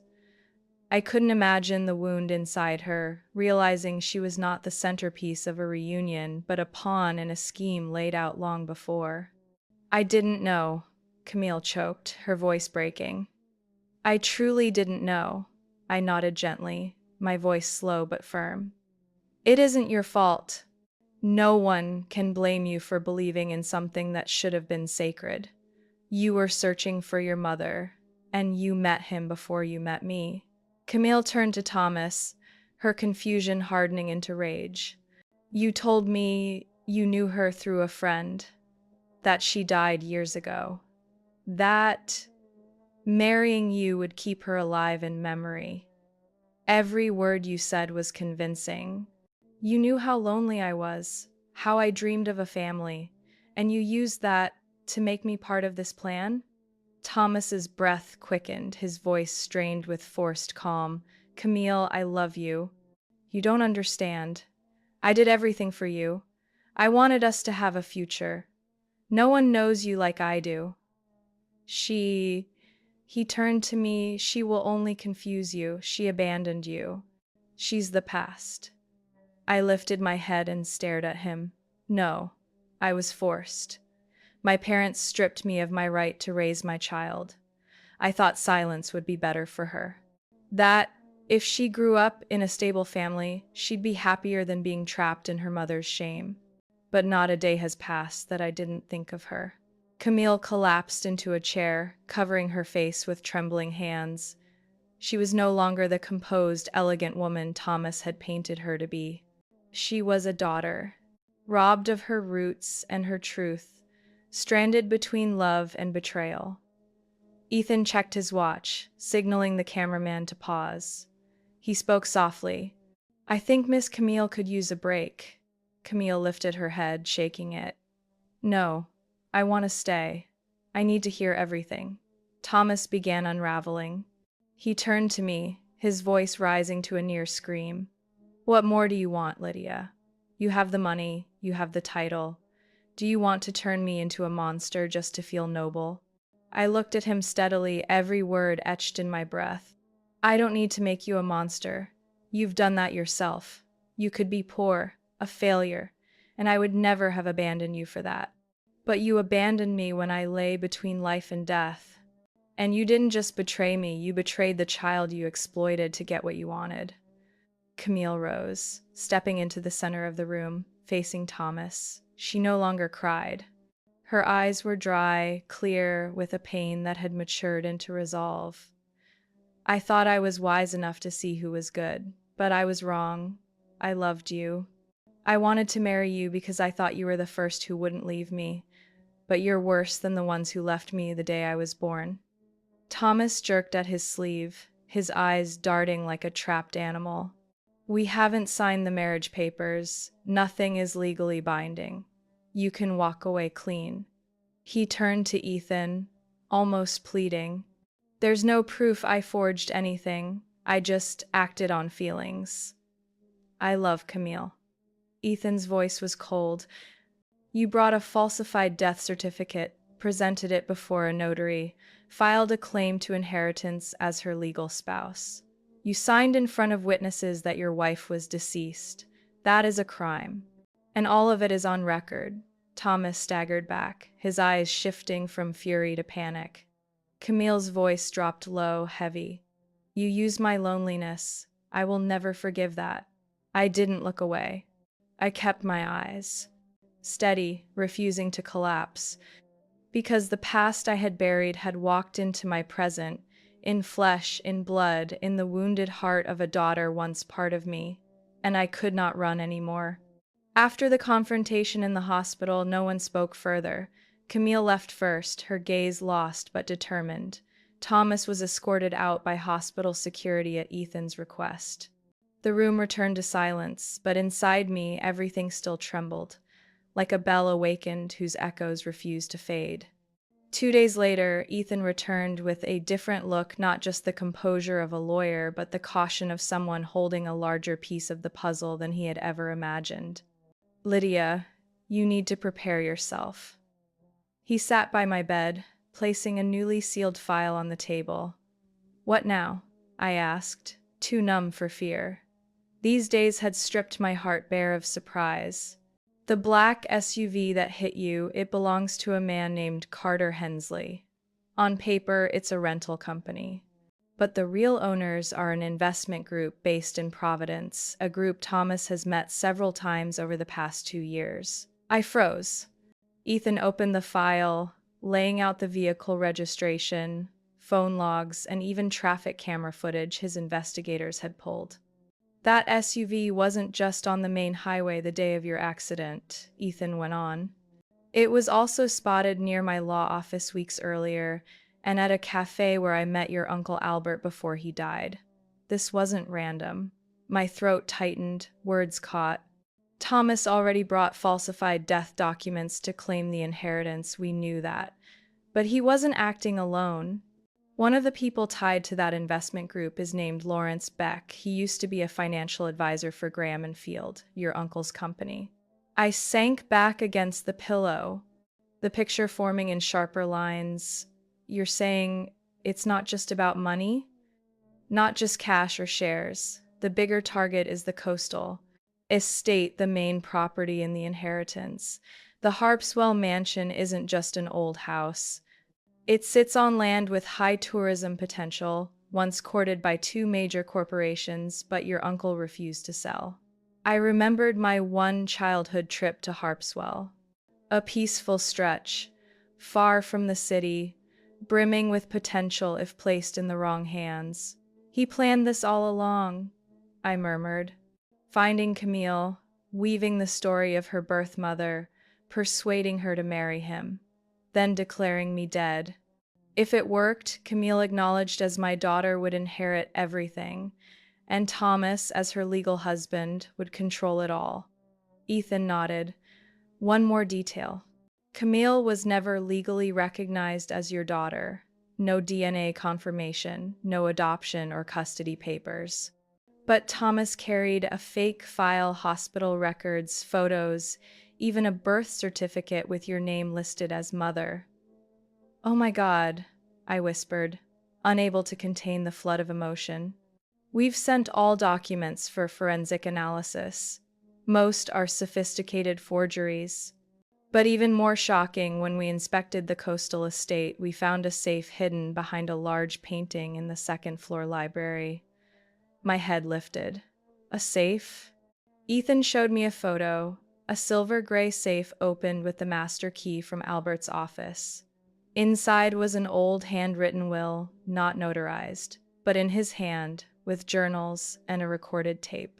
I couldn't imagine the wound inside her, realizing she was not the centerpiece of a reunion, but a pawn in a scheme laid out long before. I didn't know, Camille choked, her voice breaking. I truly didn't know. I nodded gently, my voice slow but firm. It isn't your fault. No one can blame you for believing in something that should have been sacred. You were searching for your mother, and you met him before you met me. Camille turned to Thomas, her confusion hardening into rage. You told me you knew her through a friend, that she died years ago. That marrying you would keep her alive in memory. Every word you said was convincing. You knew how lonely I was, how I dreamed of a family, and you used that to make me part of this plan? Thomas's breath quickened, his voice strained with forced calm. Camille, I love you. You don't understand. I did everything for you. I wanted us to have a future. No one knows you like I do. She, he turned to me, she will only confuse you. She abandoned you. She's the past. I lifted my head and stared at him. No, I was forced. My parents stripped me of my right to raise my child. I thought silence would be better for her. That, if she grew up in a stable family, she'd be happier than being trapped in her mother's shame. But not a day has passed that I didn't think of her. Camille collapsed into a chair, covering her face with trembling hands. She was no longer the composed, elegant woman Thomas had painted her to be. She was a daughter, robbed of her roots and her truth, stranded between love and betrayal. Ethan checked his watch, signaling the cameraman to pause. He spoke softly. I think Miss Camille could use a break. Camille lifted her head, shaking it. No, I want to stay. I need to hear everything. Thomas began unraveling. He turned to me, his voice rising to a near scream. What more do you want, Lydia? You have the money, you have the title. Do you want to turn me into a monster just to feel noble? I looked at him steadily, every word etched in my breath. I don't need to make you a monster. You've done that yourself. You could be poor, a failure, and I would never have abandoned you for that. But you abandoned me when I lay between life and death. And you didn't just betray me, you betrayed the child you exploited to get what you wanted. Camille rose, stepping into the center of the room, facing Thomas. She no longer cried. Her eyes were dry, clear, with a pain that had matured into resolve. I thought I was wise enough to see who was good, but I was wrong. I loved you. I wanted to marry you because I thought you were the first who wouldn't leave me, but you're worse than the ones who left me the day I was born. Thomas jerked at his sleeve, his eyes darting like a trapped animal. We haven't signed the marriage papers. Nothing is legally binding. You can walk away clean. He turned to Ethan, almost pleading. There's no proof I forged anything. I just acted on feelings. I love Camille. Ethan's voice was cold. You brought a falsified death certificate, presented it before a notary, filed a claim to inheritance as her legal spouse. You signed in front of witnesses that your wife was deceased. That is a crime. And all of it is on record. Thomas staggered back, his eyes shifting from fury to panic. Camille's voice dropped low, heavy. You used my loneliness. I will never forgive that. I didn't look away. I kept my eyes steady, refusing to collapse, because the past I had buried had walked into my present, in flesh, in blood, in the wounded heart of a daughter once part of me, and I could not run anymore. After the confrontation in the hospital, no one spoke further. Camille left first, her gaze lost but determined. Thomas was escorted out by hospital security at Ethan's request. The room returned to silence, but inside me everything still trembled, like a bell awakened whose echoes refused to fade. 2 days later, Ethan returned with a different look, not just the composure of a lawyer, but the caution of someone holding a larger piece of the puzzle than he had ever imagined. Lydia, you need to prepare yourself. He sat by my bed, placing a newly sealed file on the table. What now? I asked, too numb for fear. These days had stripped my heart bare of surprise. The black SUV that hit you, it belongs to a man named Carter Hensley. On paper, it's a rental company. But the real owners are an investment group based in Providence, a group Thomas has met several times over the past 2 years. I froze. Ethan opened the file, laying out the vehicle registration, phone logs, and even traffic camera footage his investigators had pulled. That SUV wasn't just on the main highway the day of your accident, Ethan went on. It was also spotted near my law office weeks earlier and at a cafe where I met your Uncle Albert before he died. This wasn't random. My throat tightened, words caught. Thomas already brought falsified death documents to claim the inheritance, we knew that. But he wasn't acting alone. One of the people tied to that investment group is named Lawrence Beck. He used to be a financial advisor for Graham and Field, your uncle's company. I sank back against the pillow, the picture forming in sharper lines. You're saying it's not just about money? Not just cash or shares. The bigger target is the coastal estate, the main property in the inheritance. The Harpswell mansion isn't just an old house. It sits on land with high tourism potential, once courted by two major corporations, but your uncle refused to sell. I remembered my one childhood trip to Harpswell. A peaceful stretch, far from the city, brimming with potential if placed in the wrong hands. He planned this all along, I murmured, finding Camille, weaving the story of her birth mother, persuading her to marry him, then declaring me dead. If it worked, Camille acknowledged as my daughter would inherit everything, and Thomas, as her legal husband, would control it all. Ethan nodded. One more detail. Camille was never legally recognized as your daughter. No DNA confirmation, no adoption or custody papers. But Thomas carried a fake file, hospital records, photos, even a birth certificate with your name listed as mother. Oh my God, I whispered, unable to contain the flood of emotion. We've sent all documents for forensic analysis. Most are sophisticated forgeries. But even more shocking, when we inspected the coastal estate, we found a safe hidden behind a large painting in the second-floor library. My head lifted. A safe? Ethan showed me a photo, a silver-gray safe opened with the master key from Albert's office. Inside was an old handwritten will, not notarized, but in his hand, with journals and a recorded tape.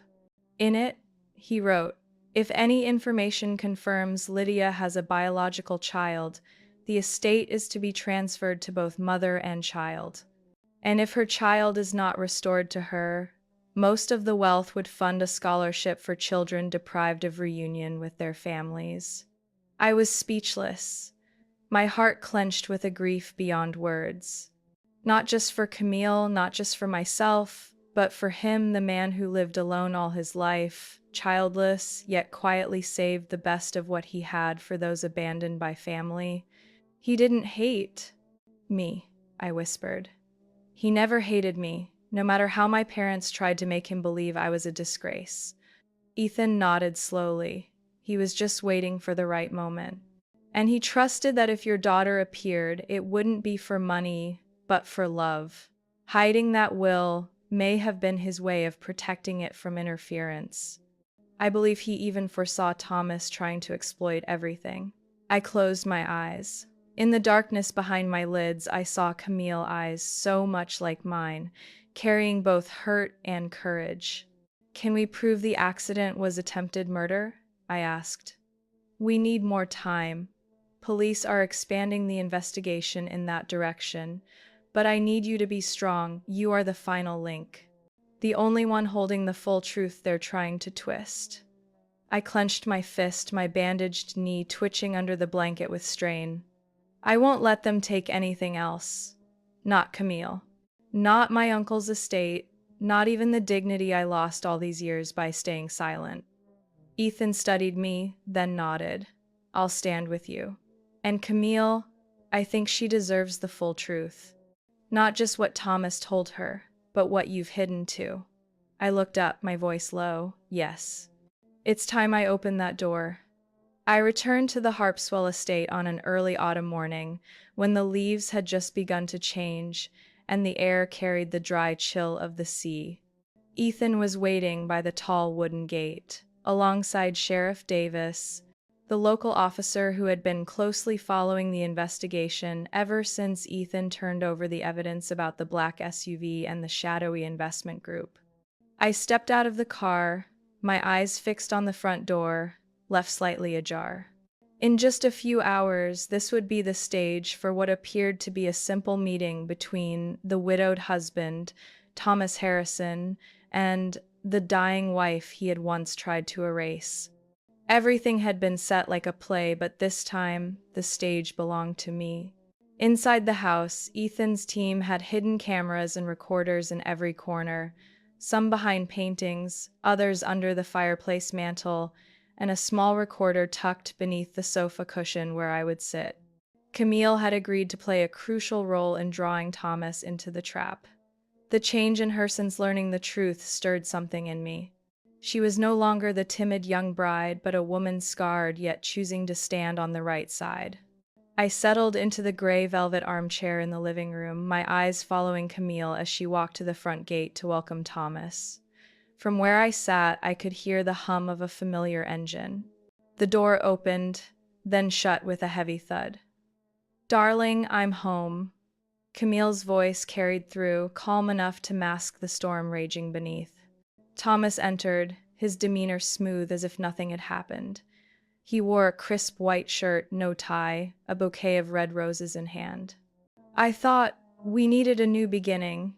In it, he wrote, "If any information confirms Lydia has a biological child, the estate is to be transferred to both mother and child. And if her child is not restored to her, most of the wealth would fund a scholarship for children deprived of reunion with their families." I was speechless, my heart clenched with a grief beyond words. Not just for Camille, not just for myself, but for him, the man who lived alone all his life, childless, yet quietly saved the best of what he had for those abandoned by family. He didn't hate me, I whispered. He never hated me, no matter how my parents tried to make him believe I was a disgrace. Ethan nodded slowly. He was just waiting for the right moment. And he trusted that if your daughter appeared, it wouldn't be for money, but for love. Hiding that will may have been his way of protecting it from interference. I believe he even foresaw Thomas trying to exploit everything. I closed my eyes. In the darkness behind my lids, I saw Camille eyes so much like mine, carrying both hurt and courage. "Can we prove the accident was attempted murder?" I asked. "We need more time. Police are expanding the investigation in that direction, but I need you to be strong. You are the final link. The only one holding the full truth they're trying to twist." I clenched my fist, my bandaged knee twitching under the blanket with strain. "I won't let them take anything else. Not Camille. Not my uncle's estate. Not even the dignity I lost all these years by staying silent." Ethan studied me, then nodded. "I'll stand with you. And Camille, I think she deserves the full truth. Not just what Thomas told her, but what you've hidden too." I looked up, my voice low. "Yes. It's time I opened that door." I returned to the Harpswell estate on an early autumn morning, when the leaves had just begun to change, and the air carried the dry chill of the sea. Ethan was waiting by the tall wooden gate, alongside Sheriff Davis, the local officer who had been closely following the investigation ever since Ethan turned over the evidence about the black SUV and the shadowy investment group. I stepped out of the car, my eyes fixed on the front door, left slightly ajar. In just a few hours, this would be the stage for what appeared to be a simple meeting between the widowed husband, Thomas Harrison, and the dying wife he had once tried to erase. Everything had been set like a play, but this time, the stage belonged to me. Inside the house, Ethan's team had hidden cameras and recorders in every corner, some behind paintings, others under the fireplace mantel, and a small recorder tucked beneath the sofa cushion where I would sit. Camille had agreed to play a crucial role in drawing Thomas into the trap. The change in her since learning the truth stirred something in me. She was no longer the timid young bride, but a woman scarred yet choosing to stand on the right side. I settled into the gray velvet armchair in the living room, my eyes following Camille as she walked to the front gate to welcome Thomas. From where I sat, I could hear the hum of a familiar engine. The door opened, then shut with a heavy thud. "Darling, I'm home." Camille's voice carried through, calm enough to mask the storm raging beneath. Thomas entered, his demeanor smooth as if nothing had happened. He wore a crisp white shirt, no tie, a bouquet of red roses in hand. "I thought we needed a new beginning."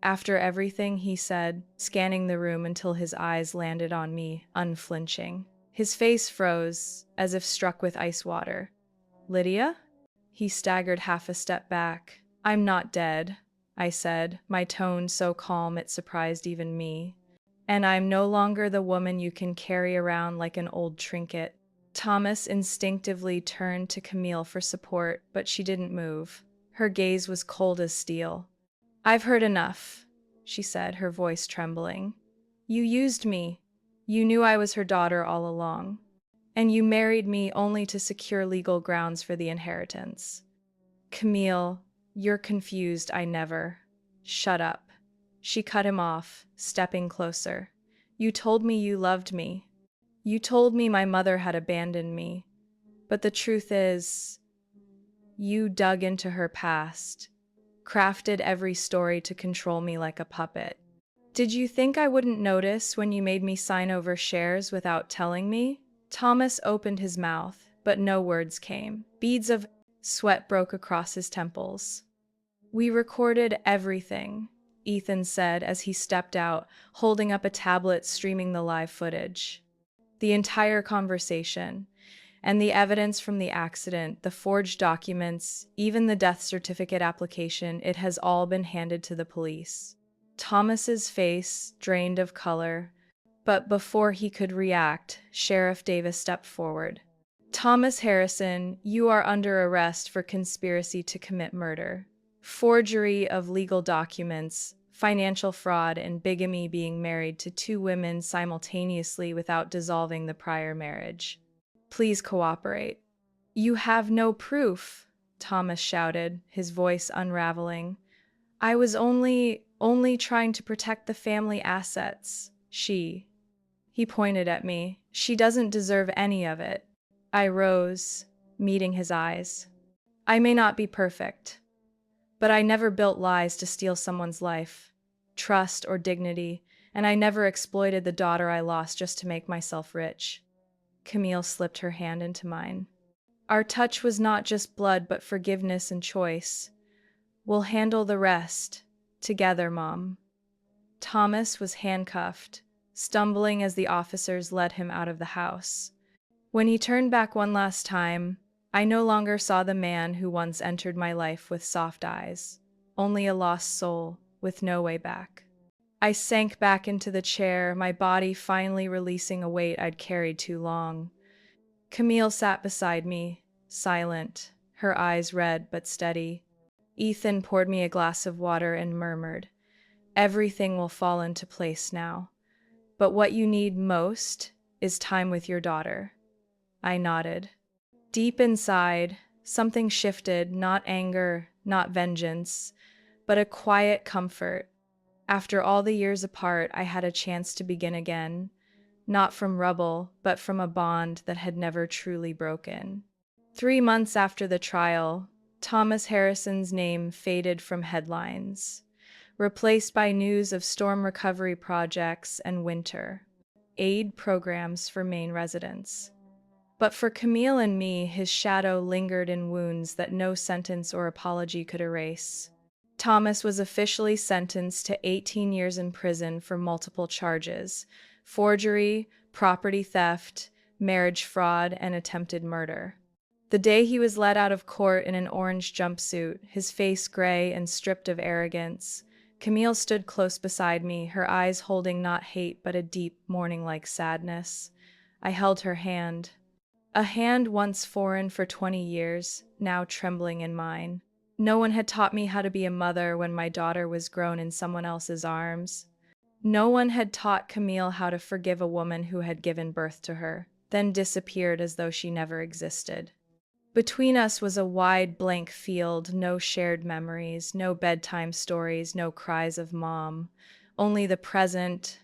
After everything, he said, scanning the room until his eyes landed on me, unflinching. His face froze, as if struck with ice water. "Lydia?" He staggered half a step back. "I'm not dead," I said, my tone so calm it surprised even me. "And I'm no longer the woman you can carry around like an old trinket." Thomas instinctively turned to Camille for support, but she didn't move. Her gaze was cold as steel. "I've heard enough," she said, her voice trembling. "You used me. You knew I was her daughter all along. And you married me only to secure legal grounds for the inheritance." "Camille, you're confused. I never." "Shut up." She cut him off, stepping closer. "You told me you loved me. You told me my mother had abandoned me. But the truth is, you dug into her past, crafted every story to control me like a puppet. Did you think I wouldn't notice when you made me sign over shares without telling me?" Thomas opened his mouth, but no words came. Beads of sweat broke across his temples. "We recorded everything," Ethan said as he stepped out, holding up a tablet streaming the live footage. "The entire conversation, and the evidence from the accident, the forged documents, even the death certificate application, it has all been handed to the police." Thomas's face drained of color, but before he could react, Sheriff Davis stepped forward. "Thomas Harrison, you are under arrest for conspiracy to commit murder, forgery of legal documents, financial fraud, and bigamy, being married to two women simultaneously without dissolving the prior marriage. Please cooperate." "You have no proof," Thomas shouted, his voice unraveling. "I was only trying to protect the family assets. He pointed at me. "She doesn't deserve any of it." I rose, meeting his eyes. "I may not be perfect, but I never built lies to steal someone's life, trust, or dignity, and I never exploited the daughter I lost just to make myself rich." Camille slipped her hand into mine. "Our touch was not just blood, but forgiveness and choice. We'll handle the rest together, Mom." Thomas was handcuffed, stumbling as the officers led him out of the house. When he turned back one last time, I no longer saw the man who once entered my life with soft eyes, only a lost soul with no way back. I sank back into the chair, my body finally releasing a weight I'd carried too long. Camille sat beside me, silent, her eyes red but steady. Ethan poured me a glass of water and murmured, "Everything will fall into place now. But what you need most is time with your daughter." I nodded. Deep inside, something shifted, not anger, not vengeance, but a quiet comfort. After all the years apart, I had a chance to begin again, not from rubble, but from a bond that had never truly broken. 3 months after the trial, Thomas Harrison's name faded from headlines, replaced by news of storm recovery projects and winter aid programs for Maine residents. But for Camille and me, his shadow lingered in wounds that no sentence or apology could erase. Thomas was officially sentenced to 18 years in prison for multiple charges: forgery, property theft, marriage fraud, and attempted murder. The day he was led out of court in an orange jumpsuit, his face gray and stripped of arrogance, Camille stood close beside me, her eyes holding not hate but a deep, mourning-like sadness. I held her hand. A hand once foreign for 20 years, now trembling in mine. No one had taught me how to be a mother when my daughter was grown in someone else's arms. No one had taught Camille how to forgive a woman who had given birth to her, then disappeared as though she never existed. Between us was a wide blank field, no shared memories, no bedtime stories, no cries of mom, only the present,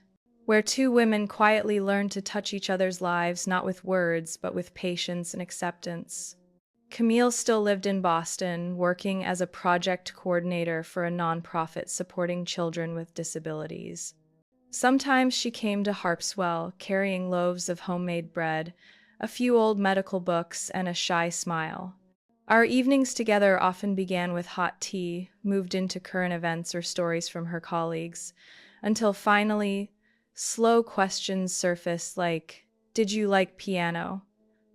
where two women quietly learned to touch each other's lives, not with words, but with patience and acceptance. Camille still lived in Boston, working as a project coordinator for a nonprofit supporting children with disabilities. Sometimes she came to Harpswell, carrying loaves of homemade bread, a few old medical books, and a shy smile. Our evenings together often began with hot tea, moved into current events or stories from her colleagues, until finally, slow questions surfaced like, "Did you like piano?"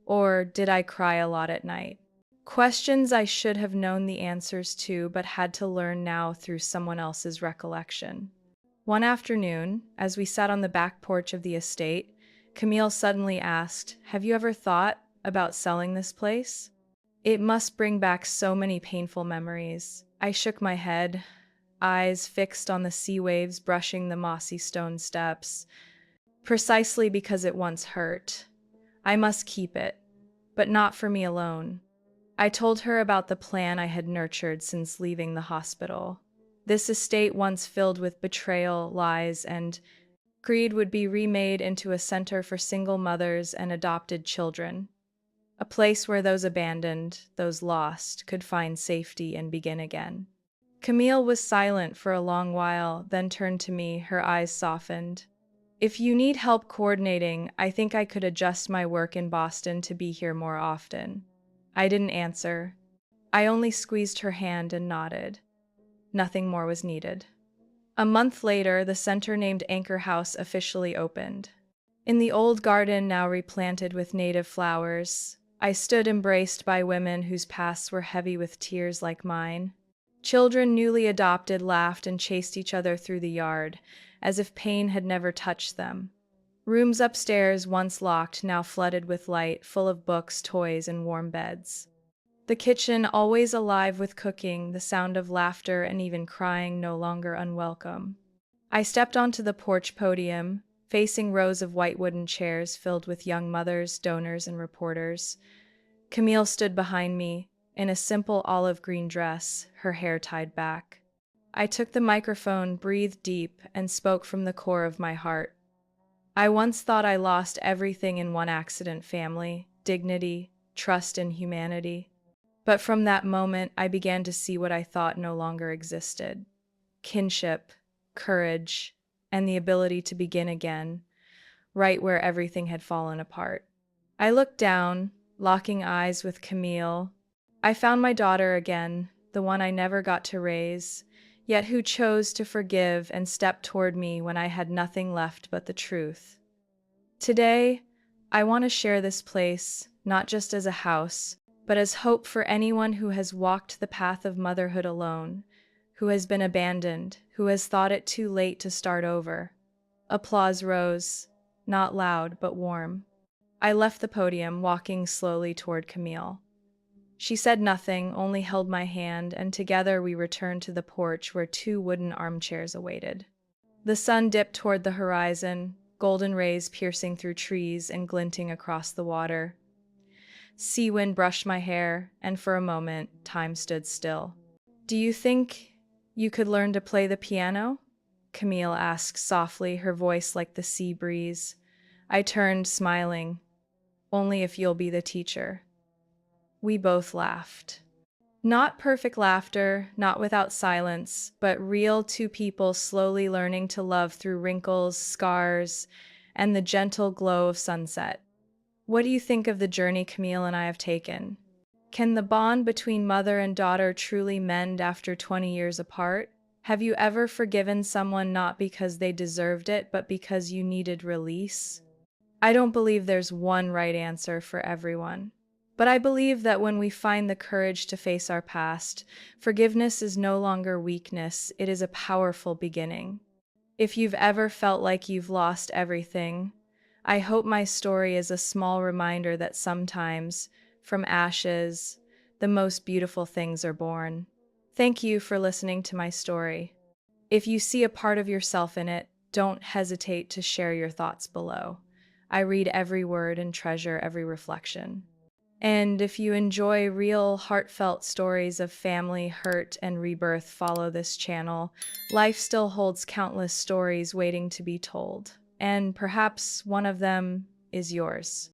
Or "Did I cry a lot at night?" Questions I should have known the answers to, but had to learn now through someone else's recollection. One afternoon, as we sat on the back porch of the estate, Camille suddenly asked, "Have you ever thought about selling this place? It must bring back so many painful memories." I shook my head, eyes fixed on the sea waves brushing the mossy stone steps. "Precisely because it once hurt. I must keep it, but not for me alone." I told her about the plan I had nurtured since leaving the hospital. This estate, once filled with betrayal, lies, and greed, would be remade into a center for single mothers and adopted children. A place where those abandoned, those lost, could find safety and begin again. Camille was silent for a long while, then turned to me, her eyes softened. "If you need help coordinating, I think I could adjust my work in Boston to be here more often." I didn't answer. I only squeezed her hand and nodded. Nothing more was needed. A month later, the center named Anchor House officially opened. In the old garden, now replanted with native flowers, I stood embraced by women whose pasts were heavy with tears like mine. Children newly adopted laughed and chased each other through the yard, as if pain had never touched them. Rooms upstairs, once locked, now flooded with light, full of books, toys, and warm beds. The kitchen, always alive with cooking, the sound of laughter and even crying no longer unwelcome. I stepped onto the porch podium, facing rows of white wooden chairs filled with young mothers, donors, and reporters. Camille stood behind me, in a simple olive green dress, her hair tied back. I took the microphone, breathed deep, and spoke from the core of my heart. I once thought I lost everything in one accident: family, dignity, trust, and humanity. But from that moment, I began to see what I thought no longer existed: kinship, courage, and the ability to begin again, right where everything had fallen apart. I looked down, locking eyes with Camille. I found my daughter again, the one I never got to raise, yet who chose to forgive and step toward me when I had nothing left but the truth. Today, I want to share this place, not just as a house, but as hope for anyone who has walked the path of motherhood alone, who has been abandoned, who has thought it too late to start over. Applause rose, not loud, but warm. I left the podium, walking slowly toward Camille. She said nothing, only held my hand, and together we returned to the porch where two wooden armchairs awaited. The sun dipped toward the horizon, golden rays piercing through trees and glinting across the water. Sea wind brushed my hair, and for a moment, time stood still. "Do you think You could learn to play the piano? Camille asked softly, her voice like the sea breeze. I turned, smiling. Only if you'll be the teacher. We both laughed. Not perfect laughter, not without silence, but real two people slowly learning to love through wrinkles, scars, and the gentle glow of sunset. What do you think of the journey Camille and I have taken? Can the bond between mother and daughter truly mend after 20 years apart? Have you ever forgiven someone not because they deserved it, but because you needed release? I don't believe there's one right answer for everyone. But I believe that when we find the courage to face our past, forgiveness is no longer weakness, it is a powerful beginning. If you've ever felt like you've lost everything, I hope my story is a small reminder that sometimes, from ashes, the most beautiful things are born. Thank you for listening to my story. If you see a part of yourself in it, don't hesitate to share your thoughts below. I read every word and treasure every reflection. And if you enjoy real, heartfelt stories of family, hurt, and rebirth, follow this channel. Life still holds countless stories waiting to be told, and perhaps one of them is yours.